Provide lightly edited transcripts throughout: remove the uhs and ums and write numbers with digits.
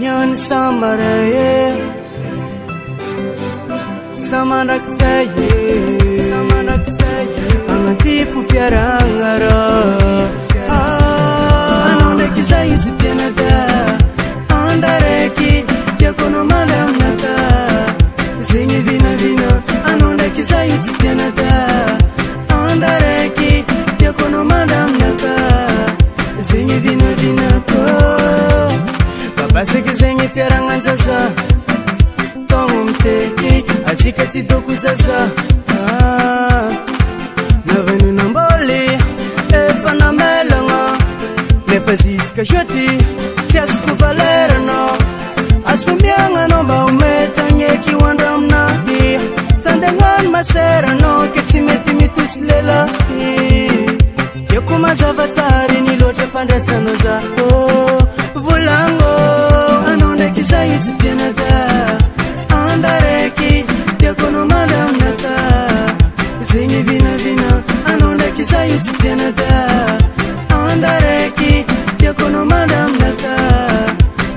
nyon samaraye samanaksaye angatifu fiarangara anone kisayuti pianada andareki yakono madamnaka zingi vina vina anone kisayuti pianada andareki yakono madamnaka zingi vina vina ko babaseki zingi fiaranganzaza tongumteki atika chidoku zaza navenu namboli efana melanga nefasiska joti tiasku valerano asumbianga nomba umetangeki wandramnahi sandengan maserano ketsimeti mituslela yokumazavatari nilotefandasanoza vulango anone kisayuti pianada andareki yakono madamnaka zingi vina vina anonda kisayuti pianada andareki yakono madamnaka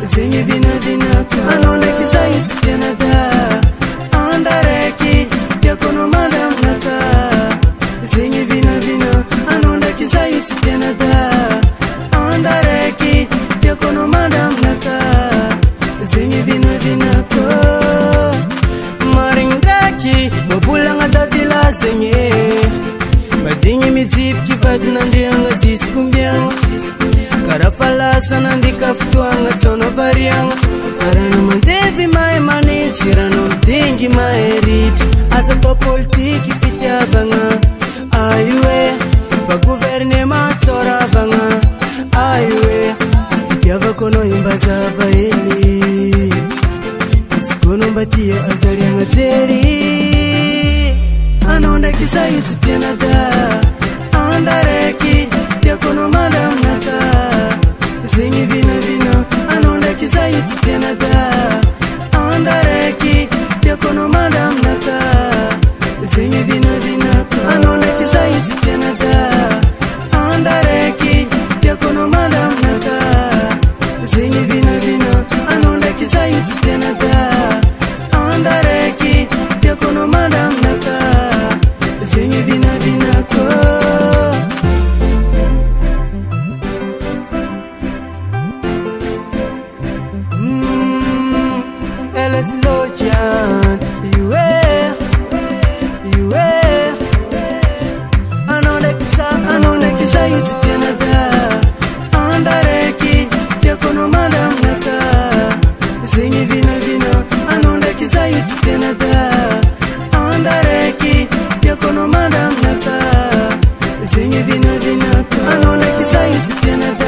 zingi vina vina anonda kisayuti pianada andareki yakono madamnaka zingi vina vina anonda kisayuti pianada andareki yakono madamnaka zingi vina vina ko maringdaki mabulanga dadila zenye badingi mijip kipat nandianga siskumbianga karafalasa nandikaftuanga tsono varianga arano mandevi mae manitsi rano dingi maerit asa to politiki fitiavanga aiwe baguvernema tsoravanga aiwe fitiavakono imbazava eli kono batia azarianga teri anonda kisayuti pianada andareki yakono madamnaka zingi vina vina anonda kisayuti pianada andareki yakono madamnaka zingi vina vina anonda kisayuti pianada andareki yakono madamnaka zingi vina vina anonda kisayuti pianada andareki yakono madamnaka zingi vina vina ko Let's go John beware anonda kisayuti pianada andareki yakono madamnaka zingi vina vina anonda kisayuti pianada andareki yakono madamnaka zingi vina vina anonda kisayuti pianada